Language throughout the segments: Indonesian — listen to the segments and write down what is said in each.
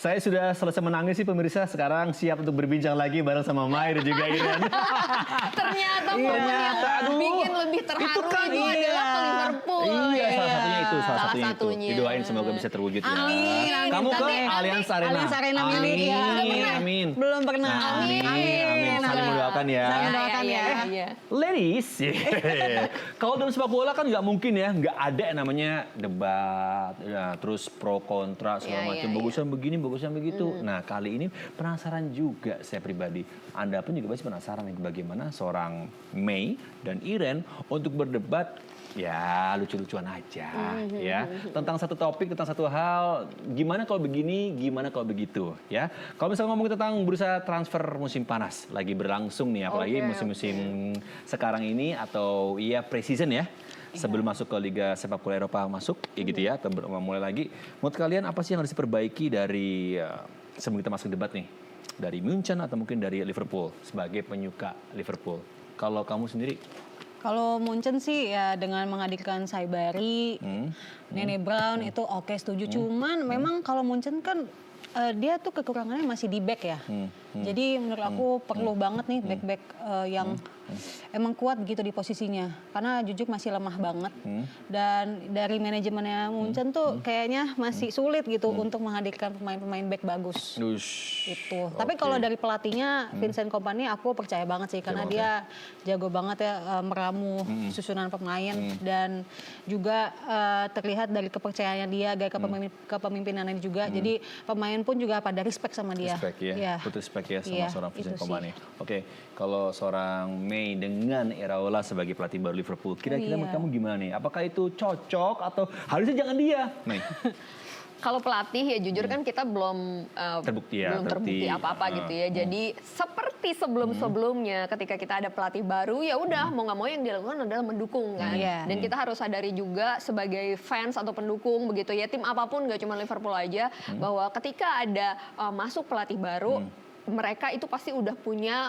Saya sudah selesai menangis sih pemirsa, sekarang siap untuk berbincang lagi bareng sama Mai dan juga Iren. Ternyata momen yang bikin lebih terharu itu adalah ke Liverpool. Iya, salah satunya itu, salah satunya itu. satunya. Didoain semoga bisa terwujud ya. Amin, amin. Kamu ke Tapi Allianz Arena. Allianz Arena milik ya. Amin. Belum pernah. Amin. Amin. Saling mendoakan ya. Saling mendoakan ya. Ladies, kalau dalam sepak bola kan nggak mungkin ya, nggak ada yang namanya debat, ya, terus pro kontra segala macam, bagusan begini, bagusan begitu. Nah kali ini penasaran juga saya pribadi, Anda pun juga pasti penasaran nih bagaimana seorang Mei dan Iren untuk berdebat. Ya lucu-lucuan aja ya tentang satu topik, tentang satu hal, gimana kalau begini, gimana kalau begitu ya. Kalau misalnya ngomong tentang bursa transfer musim panas lagi berlangsung nih, apalagi musim-musim sekarang ini atau ya pre-season ya, sebelum masuk ke Liga Sepak Bola Eropa masuk ya gitu ya, atau mulai lagi. Menurut kalian apa sih yang harus diperbaiki dari sebelum kita masuk debat nih, dari Munchen atau mungkin dari Liverpool sebagai penyuka Liverpool? Kalau kamu sendiri? Kalau Munchen sih ya dengan menghadirkan Saibari, Nene Brown itu oke, setuju. Cuman memang kalau Munchen kan dia tuh kekurangannya masih di back ya. Jadi menurut aku perlu banget nih back-back yang emang kuat gitu di posisinya. Karena Jujuk masih lemah banget. Dan dari manajemennya Munchen tuh kayaknya masih sulit gitu untuk menghadirkan pemain-pemain back bagus. Itu. Tapi kalau dari pelatihnya Vincent Kompany aku percaya banget sih, karena dia jago banget ya meramu susunan pemain, dan juga terlihat dari kepercayaannya dia, gaya kepemimpinannya juga. Jadi pemain pun juga pada respect sama dia. Respect ya, betul respect ya sama seorang Vincent Kompany. Oke, kalau seorang Mei dengan Iraola sebagai pelatih baru Liverpool, kira-kira menurut kamu gimana nih? Apakah itu cocok atau harusnya jangan dia, Mei? Kalau pelatih ya jujur kan kita belum terbukti apa-apa gitu ya. Jadi seperti sebelum-sebelumnya ketika kita ada pelatih baru, ya udah mau nggak mau yang dilakukan adalah mendukung kan. Dan kita harus sadari juga sebagai fans atau pendukung begitu ya, tim apapun nggak cuma Liverpool aja, bahwa ketika ada masuk pelatih baru, mereka itu pasti udah punya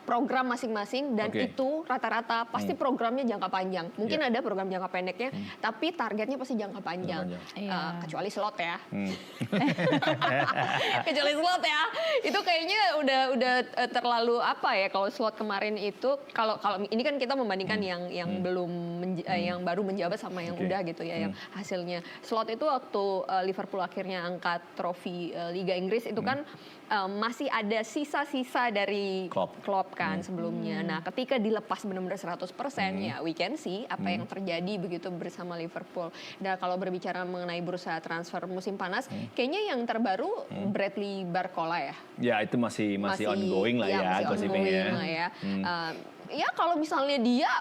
program masing-masing, dan itu rata-rata pasti programnya jangka panjang. Mungkin ada program jangka pendeknya, tapi targetnya pasti jangka panjang. Kecuali slot ya. Kecuali slot ya. Itu kayaknya udah terlalu apa ya, kalau slot kemarin itu, kalau ini kan kita membandingkan yang belum yang baru menjabat sama yang udah gitu ya, yang hasilnya. Slot itu waktu Liverpool akhirnya angkat trofi Liga Inggris itu kan masih ada sisa-sisa dari Klopp kan sebelumnya. Nah, ketika dilepas benar-benar 100%, ya we can see apa yang terjadi begitu bersama Liverpool. Dan kalau berbicara mengenai bursa transfer musim panas, kayaknya yang terbaru Bradley Barcola ya. Ya, itu masih ongoing lah ya, gosipnya ya. Ya kalau misalnya dia,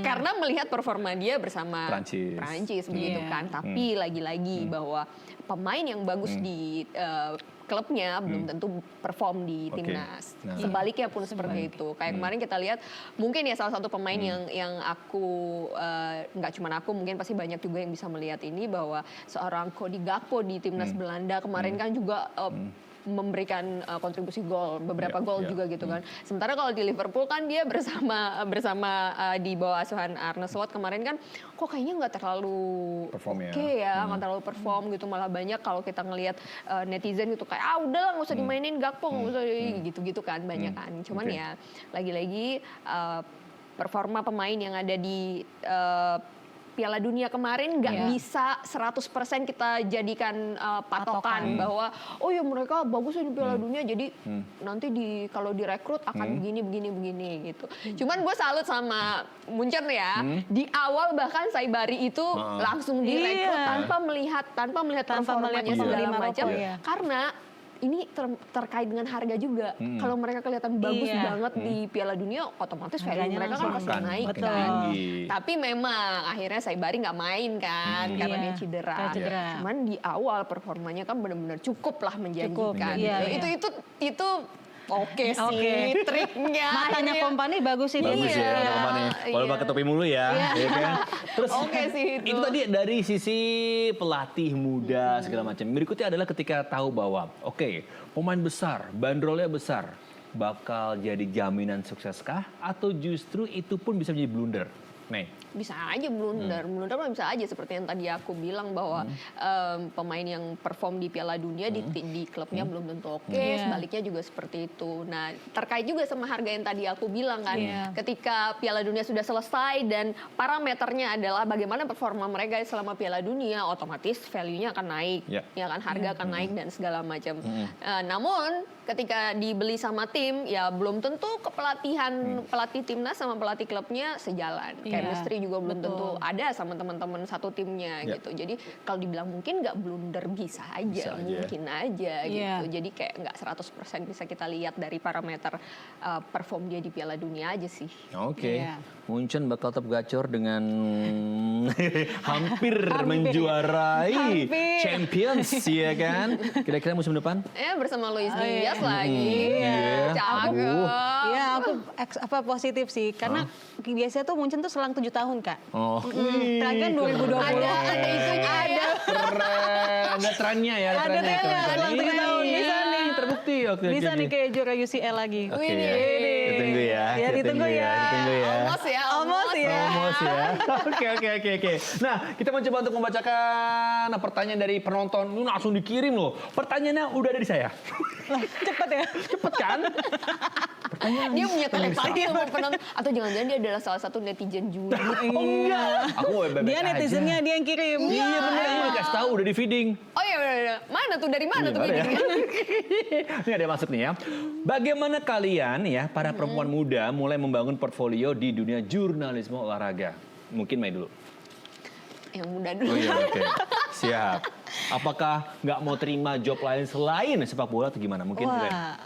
karena melihat performa dia bersama Prancis begitu kan. Tapi lagi-lagi bahwa pemain yang bagus di klubnya belum tentu perform di timnas. Sebaliknya pun seperti itu. Kayak kemarin kita lihat, mungkin ya salah satu pemain yang aku, nggak cuma aku, mungkin pasti banyak juga yang bisa melihat ini, bahwa seorang Cody Gakpo di timnas Belanda kemarin kan juga memberikan kontribusi gol, beberapa gol juga gitu kan. Sementara kalau di Liverpool kan dia bersama di bawah asuhan Arne Slot kemarin kan kok kayaknya nggak terlalu nggak terlalu perform gitu. Malah banyak kalau kita ngelihat netizen gitu kayak udahlah nggak usah dimainin Gakpo, nggak usah gitu-gitu kan, banyak kan. Cuman ya lagi-lagi performa pemain yang ada di Piala Dunia kemarin nggak bisa 100% kita jadikan patokan bahwa oh ya mereka bagus di Piala Dunia, jadi nanti kalau direkrut akan begini gitu. Cuman gue salut sama Munchen ya, di awal bahkan Saibari itu langsung direkrut tanpa melihat performanya segala macam, karena ini terkait dengan harga juga. Kalau mereka kelihatan bagus banget di Piala Dunia, otomatis value mereka kan pasti naik kan. Tapi memang akhirnya Saibari nggak main kan, karena dia cedera. Cuman di awal performanya kan benar-benar cukup lah menjanjikan. Itu oke sih, triknya. Matanya Kompany bagus ini. Bagus ya, Kompany. Walau pakai topi mulu ya. Kan? Terus sih itu tadi dari sisi pelatih muda segala macam. Berikutnya adalah ketika tahu bahwa pemain besar, bandrolnya besar, bakal jadi jaminan sukseskah atau justru itu pun bisa menjadi blunder? Nih. Bisa aja blunder mah bisa aja seperti yang tadi aku bilang bahwa pemain yang perform di Piala Dunia di klubnya belum tentu oke, sebaliknya juga seperti itu. Nah, terkait juga sama harga yang tadi aku bilang kan, ketika Piala Dunia sudah selesai dan parameternya adalah bagaimana performa mereka selama Piala Dunia, otomatis value-nya akan naik, ya kan, harga akan naik dan segala macam. Namun ketika dibeli sama tim, ya belum tentu kepelatihan pelatih timnas sama pelatih klubnya sejalan. Chemistry juga belum tentu ada sama teman-teman satu timnya gitu. Jadi kalau dibilang mungkin nggak blunder bisa aja. Mungkin aja gitu. Jadi kayak nggak 100% bisa kita lihat dari parameter perform dia di Piala Dunia aja sih. Oke. Munchen bakal tetap gacor dengan hampir menjuarai Champions, ya kan? Kira-kira musim depan? Bersama Luis Diaz lagi. Cakep. Iya, aku positif sih karena biasanya tuh Munchen tuh selang 7 tahun, Kak. Terakhir 2020. Ada isunya ada. Keren. Ada trennya ya. Ada trennya, selang 7 tahun. Bisa nih. Terbukti. Bisa nih kayak juara UCL lagi. Oke ya. Ditunggu ya. Ya ditunggu ya. Almost ya. Almost ya. Oke. Nah, kita mencoba untuk membacakan pertanyaan dari penonton. Ini langsung dikirim loh. Pertanyaannya udah ada di saya. Cepet ya. Cepet kan? Dia punya telepati sama penonton. Atau jangan-jangan dia adalah salah satu netizen juga. Oh enggak. Aku bebek Dia netizennya dia yang kirim. Iya bener, ini kasih tahu udah di feeding. Oh iya, udah. Mana tuh, dari mana tuh? Ini ada yang masuk nih ya. Bagaimana kalian ya, para perempuan muda mulai membangun portfolio di dunia jurnalisme olahraga? Mungkin Mai dulu. Yang muda dulu. Oh iya, oke. Siap. Apakah nggak mau terima job lain selain sepak bola atau gimana? Mungkin Wah.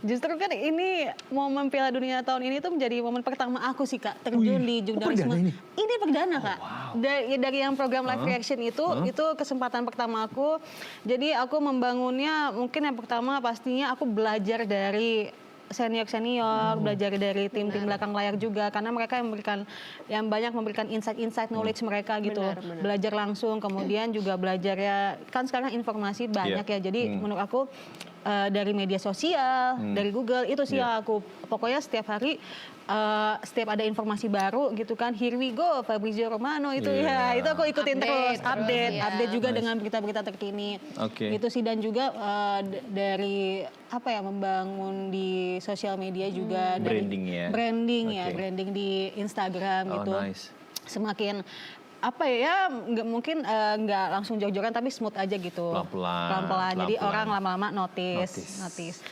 Justru kan ini momen Piala Dunia tahun ini tuh menjadi momen pertama aku sih, Kak, terjun di jurnalisme. perdana ini? Ini perdana, Kak. wow. Dari yang program live reaction itu kesempatan pertama aku. Jadi aku membangunnya mungkin yang pertama pastinya aku belajar dari senior, belajar dari tim-tim belakang layar juga karena mereka yang banyak memberikan insight knowledge mereka gitu. Benar. Belajar langsung, kemudian juga belajar ya kan sekarang informasi banyak ya. Jadi menurut aku dari media sosial, dari Google itu sih yang aku pokoknya setiap hari setiap ada informasi baru gitu kan, here we go Fabrizio Romano itu ya itu aku ikutin terus update juga dengan berita-berita terkini. Itu sih dan juga dari apa ya membangun di sosial media juga branding di Instagram gitu. Semakin apa ya nggak mungkin nggak langsung jor-joran tapi smooth aja gitu pelan-pelan jadi orang lama-lama notice.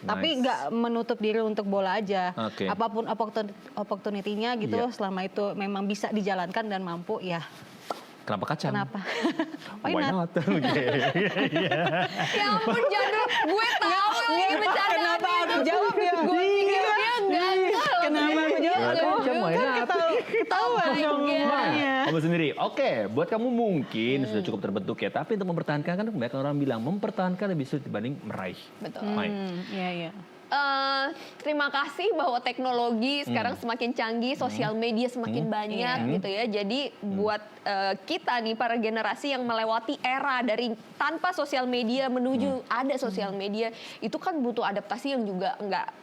Tapi nggak menutup diri untuk bola aja apapun opportunity-nya gitu selama itu memang bisa dijalankan dan mampu ya. Kenapa kacang? Kenapa? Why not? Ya ampun Jadul, gue tahu lagi bercanda. Kenapa aku jawab ya? Gue pikir dia enggak. Kenapa aku jawab? Ketahuan. Kamu sendiri. Oke, buat kamu mungkin sudah cukup terbentuk ya. Tapi untuk mempertahankan kan banyak orang bilang mempertahankan lebih sulit dibanding meraih. Betul. Iya. Terima kasih bahwa teknologi sekarang semakin canggih, sosial media semakin banyak gitu ya. Jadi buat kita nih para generasi yang melewati era dari tanpa sosial media menuju ada sosial media, itu kan butuh adaptasi yang juga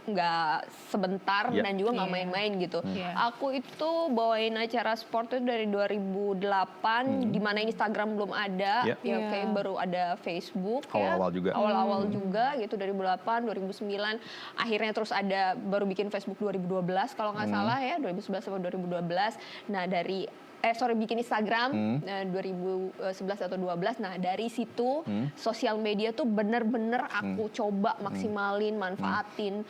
nggak sebentar dan juga nggak main-main gitu. Aku itu bawain acara sport itu dari 2008, di mana Instagram belum ada, kayak baru ada Facebook awal-awal juga gitu 2008, 2009. Akhirnya terus ada baru bikin Facebook 2012 kalau nggak salah ya 2011 atau 2012. Nah bikin Instagram 2011 atau 2012. Nah dari situ sosial media tuh bener-bener aku coba maksimalin, manfaatin.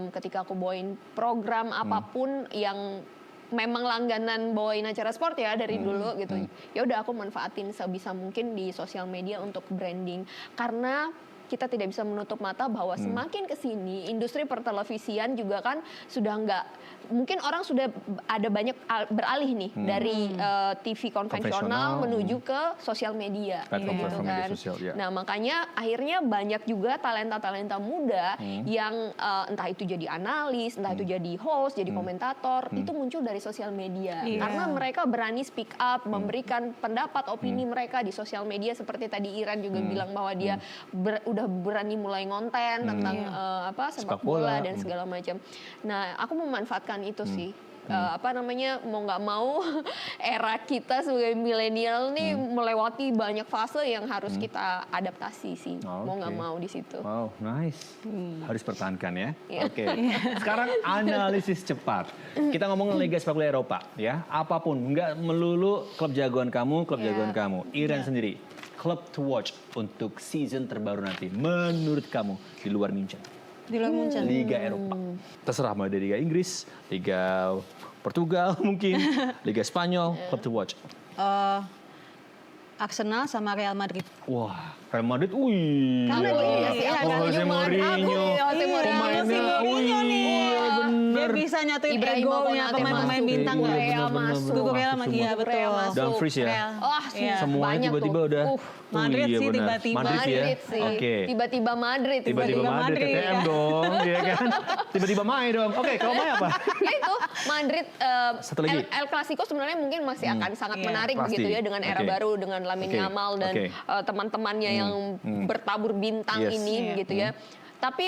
Ketika aku bawain program apapun yang memang langganan bawain acara sport ya dari dulu gitu. Ya udah aku manfaatin sebisa mungkin di sosial media untuk branding karena kita tidak bisa menutup mata bahwa semakin kesini industri pertelevisian juga kan sudah nggak, mungkin orang sudah ada banyak beralih nih dari TV konvensional menuju ke sosial media gitu kan. Nah makanya akhirnya banyak juga talenta-talenta muda yang entah itu jadi analis, entah itu jadi host, jadi komentator, itu muncul dari sosial media karena mereka berani speak up, memberikan pendapat, opini mereka di sosial media seperti tadi Iran juga bilang bahwa dia udah berani mulai ngonten tentang sepak bola dan segala macam. Nah, aku memanfaatkan itu sih. apa namanya, mau nggak mau era kita sebagai milenial nih melewati banyak fase yang harus kita adaptasi sih, mau nggak mau di situ. Wow, nice. Harus pertahankan ya. Iya. Oke. Sekarang analisis cepat. Kita ngomongin Liga Sepak Bola Eropa ya. Apapun, nggak melulu klub jagoan kamu, klub jagoan kamu. Iren sendiri, club to watch untuk season terbaru nanti. Menurut kamu di luar Munchen? Di luar Munchen. Liga Eropa. Terserah mau dari Liga Inggris, Liga Portugal mungkin, Liga Spanyol, club to watch. Arsenal sama Real Madrid. Wah, Real Madrid, wih. Karena iya sih, Oh, Jose Mourinho. Mourinho nih. Dia bisa nyatuin Ibrahima egonya Konate pemain-pemain masuk. bintang. Kukurea masuk. Kukurea masuk, iya betul. Kukurea masuk. Dumfries ya. Real. Wah, Iya. Semuanya banyak tiba-tiba tuh. udah. Madrid iya sih benar. tiba-tiba. Madrid ya. Madrid sih. Oke. Tiba-tiba Madrid. Tiba-tiba Madrid, Madrid, TTM ya. dong, ya kan? Tiba-tiba Mai dong. Oke, kalau Mai apa? Ya itu Madrid Satu lagi. El Clasico sebenarnya mungkin masih akan sangat Iya. menarik Pasti. begitu ya dengan era Oke. baru dengan Lamine Oke. Yamal dan Oke. teman-temannya yang bertabur bintang Yes. ini Iya. gitu ya. Tapi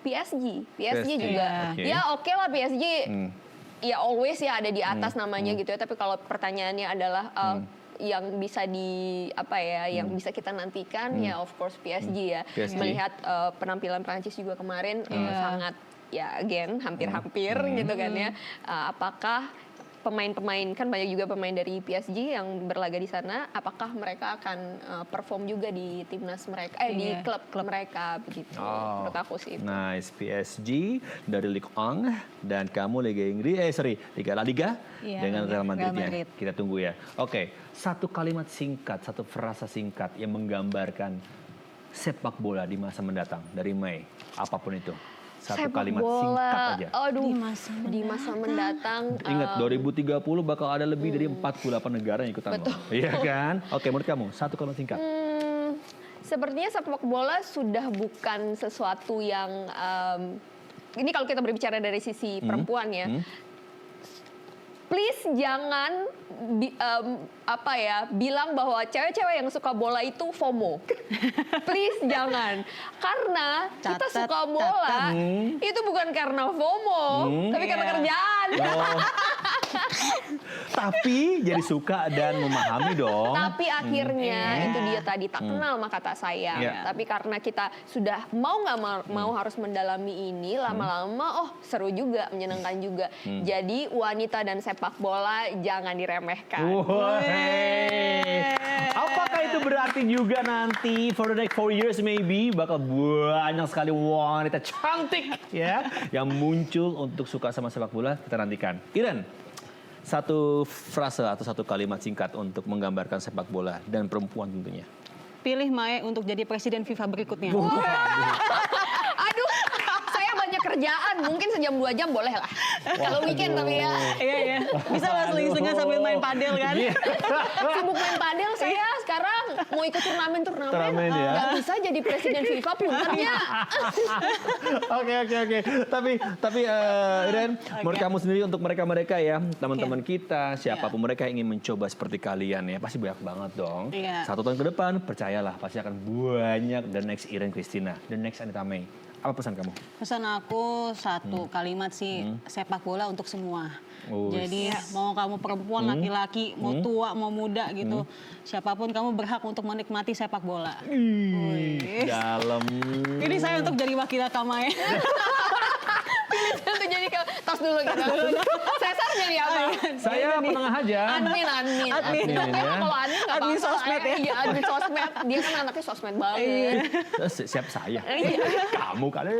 PSG PSG. juga Oke. ya oke lah PSG. Ya always ya ada di atas namanya gitu ya. Tapi kalau pertanyaannya adalah yang bisa yang bisa kita nantikan ya of course PSG ya. PSG. Melihat penampilan Prancis juga kemarin sangat ya again hampir-hampir gitu kan ya. Apakah pemain-pemain kan banyak juga pemain dari PSG yang berlaga di sana, apakah mereka akan perform juga di timnas mereka di klub mereka begitu. Menurut aku sih itu. Nice, PSG dari Ligue 1 dan kamu Liga Inggris, Liga La Liga Iya, dengan Real Madrid ya. Madrid. Kita tunggu ya. Oke, satu kalimat singkat, satu frasa singkat yang menggambarkan sepak bola di masa mendatang dari Mei, apapun itu. Satu Sepak kalimat bola, singkat aja. Aduh, Di di masa mendatang. Ingat 2030 bakal ada lebih dari 48 negara yang ikutan. Betul. Iya kan? Oke, menurut kamu satu kalimat singkat. Sepertinya sepak bola sudah bukan sesuatu yang ini kalau kita berbicara dari sisi perempuan ya. Please jangan bilang bahwa cewek-cewek yang suka bola itu FOMO. Please jangan. Karena kita Catat, suka bola itu bukan karena FOMO, tapi karena kerjaan. Oh. Tapi jadi suka dan memahami dong. Tapi akhirnya itu dia tadi tak kenal maka tak sayang. Yeah. Tapi karena kita sudah mau nggak mau harus mendalami ini, lama-lama seru juga, menyenangkan juga. Jadi wanita dan sepak bola jangan diremehkan. Apakah itu berarti juga nanti for the next 4 years maybe bakal banyak sekali wanita cantik ya yang muncul untuk suka sama sepak bola? Kita nantikan. Iren, satu frase atau satu kalimat singkat untuk menggambarkan sepak bola dan perempuan tentunya. Pilih Mae untuk jadi presiden FIFA berikutnya. Aduh, saya banyak kerjaan, mungkin sejam 2 jam boleh lah. Kalau weekend tapi ya. Iya. Bisa lah seling-selingan sambil main padel kan. Sibuk main padel saya sekarang mau ikut turnamen Turnamen ya. nggak bisa jadi presiden FIFA punternya. Oke. Tapi Iren, menurut kamu sendiri untuk mereka ya, teman-teman kita, siapapun mereka yang ingin mencoba seperti kalian ya, pasti banyak banget dong. Iya. 1 tahun ke depan, percayalah pasti akan banyak the next Iren Christina, the next Anita May. Apa pesan kamu? Pesan aku satu kalimat sih, sepak bola untuk semua. Jadi mau kamu perempuan, laki-laki, mau tua, mau muda gitu, siapapun kamu berhak untuk menikmati sepak bola. Dalam. Ini saya untuk jadi wakil Kamae. Untuk jadi tos dulu gitu. Cesar jadi apa? Saya penengah aja. Admin. Admin, Nggak apa-apa, ya. kalau admin nggak Admin apa-apa. sosmed ya. Iya, admin sosmed. Dia kan anaknya sosmed banget. Siap saya. Iya. Kamu kali.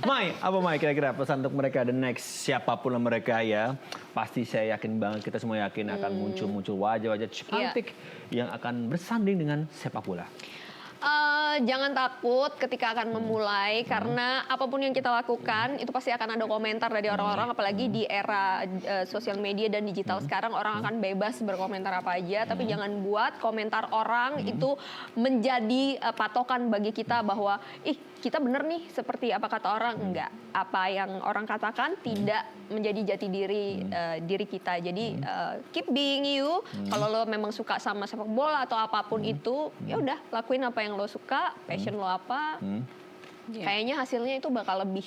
Mai, apa Mai kira-kira pesan untuk mereka the next siapapun lah mereka ya. Pasti saya yakin banget, kita semua yakin akan muncul wajah-wajah cantik yang akan bersanding dengan sepak bola. Jangan takut ketika akan memulai karena apapun yang kita lakukan itu pasti akan ada komentar dari orang-orang, apalagi di era sosial media dan digital sekarang orang akan bebas berkomentar apa aja, tapi jangan buat komentar orang itu menjadi patokan bagi kita bahwa kita bener nih seperti apa kata orang. Enggak, apa yang orang katakan tidak menjadi jati diri kita. Jadi keep being you. Kalau lo memang suka sama sepak bola atau apapun itu, ya udah lakuin apa yang lo suka, passion lo apa, kayaknya hasilnya itu bakal lebih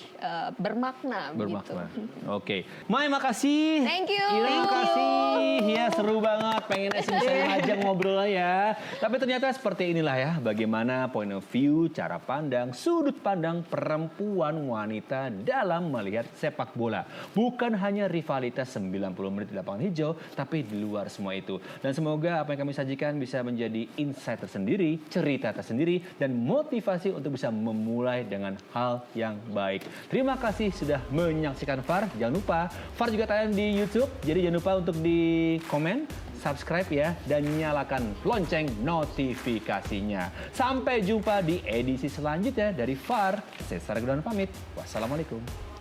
bermakna. Bermakna. Gitu. Oke. Mai, makasih. Thank you. Ira, makasih. Ya, seru banget. Pengen bisa ngajak ngobrol ya. Tapi ternyata seperti inilah ya, bagaimana point of view, cara pandang, sudut pandang perempuan wanita dalam melihat sepak bola. Bukan hanya rivalitas 90 menit di lapangan hijau, tapi di luar semua itu. Dan semoga apa yang kami sajikan bisa menjadi insight tersendiri, cerita tersendiri, dan motivasi untuk bisa memulai dengan hal yang baik. Terima kasih sudah menyaksikan VAR. Jangan lupa, VAR juga tayang di YouTube. Jadi jangan lupa untuk di komen, subscribe ya, dan nyalakan lonceng notifikasinya. Sampai jumpa di edisi selanjutnya dari VAR. Saya Sarah Gunawan pamit. Wassalamualaikum.